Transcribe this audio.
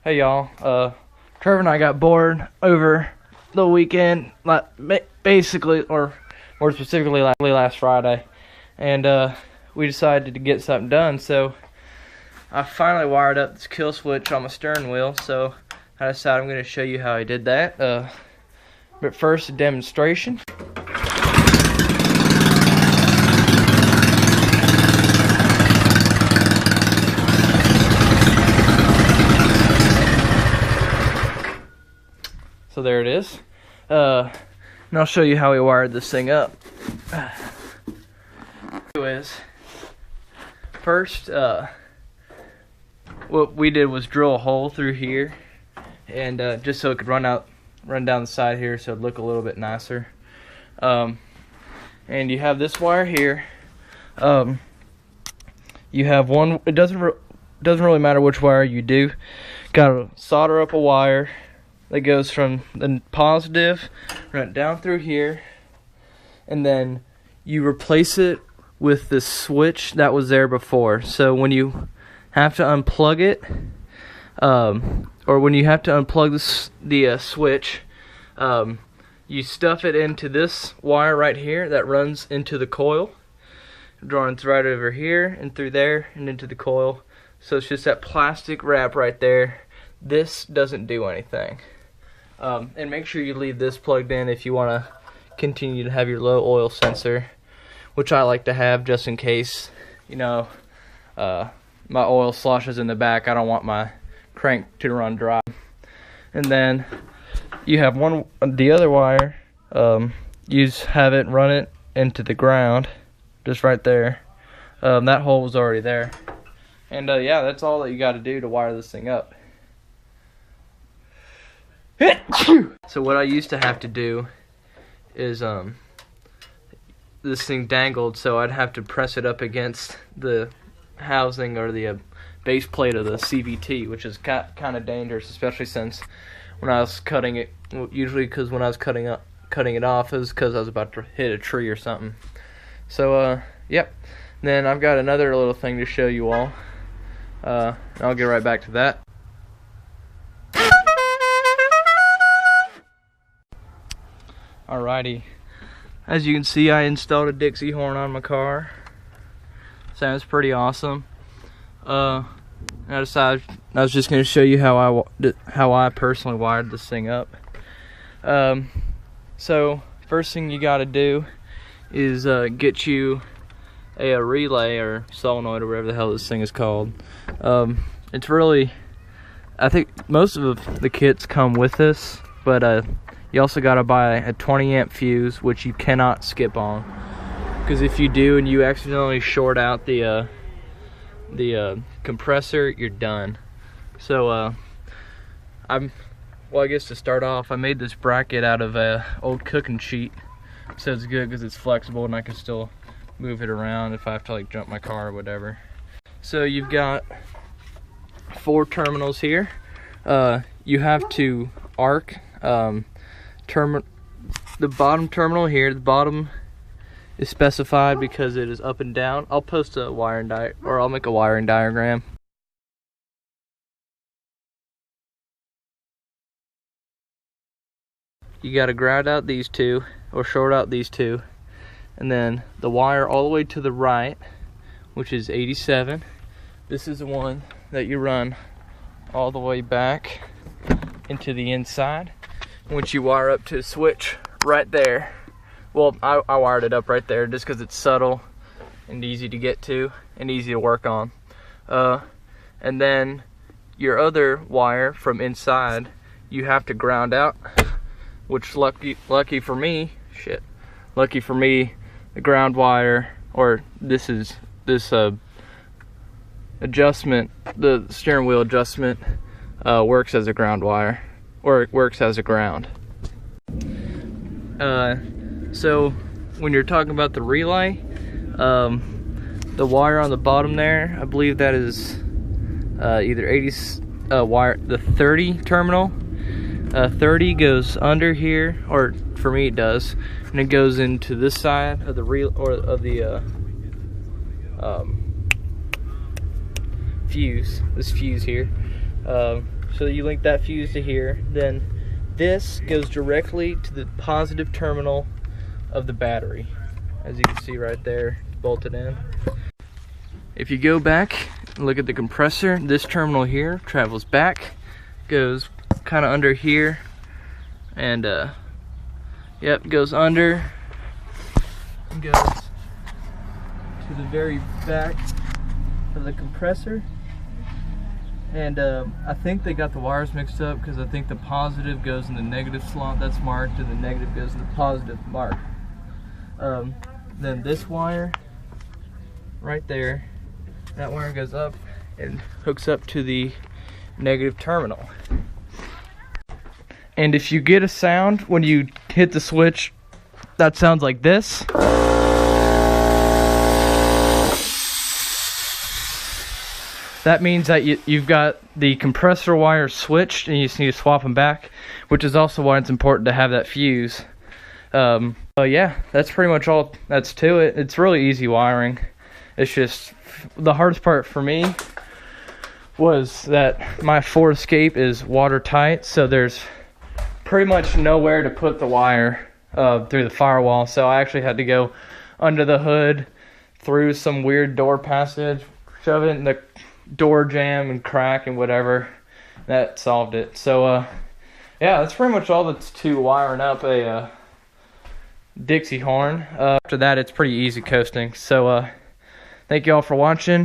Hey y'all, Trevor and I got bored over the weekend, basically, or more specifically last Friday, and we decided to get something done. So I finally wired up this kill switch on my steering wheel, so I decided I'm going to show you how I did that. But first, a demonstration. So there it is. And I'll show you how we wired this thing up. First, what we did was drill a hole through here, and just so it could run down the side here, so it'd look a little bit nicer. And you have this wire here. You have one. It doesn't really matter which wire you do. Got to solder up a wire that goes from the positive right down through here, and then you replace it with the switch that was there before. So when you have to unplug it, or when you have to unplug the switch, you stuff it into this wire right here that runs into the coil. It runs right over here and through there and into the coil. So it's just that plastic wrap right there. This doesn't do anything. And make sure you leave this plugged in if you want to continue to have your low oil sensor, which I like to have just in case, you know, my oil sloshes in the back. I don't want my crank to run dry. And then you have the other wire, have it run it into the ground, just right there. That hole was already there. And yeah, that's all that you got to do to wire this thing up. So what I used to have to do is this thing dangled, so I'd have to press it up against the housing or the base plate of the CVT, which is kind of dangerous, especially since when I was cutting it, usually because when I was cutting it off, it was because I was about to hit a tree or something. So yep. Then I've got another little thing to show you all. I'll get right back to that. Alrighty, as you can see, I installed a Dixie horn on my car. Sounds pretty awesome. I decided I was just going to show you how I personally wired this thing up. So first thing you got to do is get you a relay or solenoid or whatever the hell this thing is called. It's really, I think most of the kits come with this, but you also got to buy a 20 amp fuse, which you cannot skip on, because if you do and you accidentally short out the compressor, you're done. So I guess to start off, I made this bracket out of a old cooking sheet, so it's good because it's flexible and I can still move it around if I have to like jump my car or whatever. So you've got 4 terminals here. You have to arc the bottom terminal here. The bottom is specified because it is up and down. I'll post a wiring I'll make a wiring diagram. You got to ground out these 2 or short out these 2, and then the wire all the way to the right, which is 87. This is the one that you run all the way back into the inside, which you wire up to a switch right there. Well, I wired it up right there just because it's subtle and easy to get to and easy to work on. And then your other wire from inside you have to ground out, which lucky for me, the ground wire, or this adjustment, the steering wheel adjustment, works as a ground wire, or it works as a ground. So when you're talking about the relay, the wire on the bottom there, I believe that is either 80 wire, the 30 terminal. 30 goes under here, or for me it does, and it goes into this side of the fuse, this fuse here. So you link that fuse to here, then this goes directly to the positive terminal of the battery, as you can see right there, bolted in. If you go back and look at the compressor, this terminal here travels back, goes kind of under here, and yep, goes under and goes to the very back of the compressor. And I think they got the wires mixed up, because I think the positive goes in the negative slot that's marked and the negative goes in the positive mark. Then this wire right there, that wire goes up and hooks up to the negative terminal. And if you get a sound when you hit the switch that sounds like this, that means that you've got the compressor wires switched and you just need to swap them back, which is also why it's important to have that fuse. So yeah, that's pretty much all that's to it. It's really easy wiring. It's just, the hardest part for me was that my Ford Escape is watertight, so there's pretty much nowhere to put the wire through the firewall. So I actually had to go under the hood, through some weird door passage, shove it in the door jamb and crack and whatever. That solved it. So yeah, that's pretty much all that's to wiring up a Dixie horn. After that, it's pretty easy coasting. So thank you all for watching.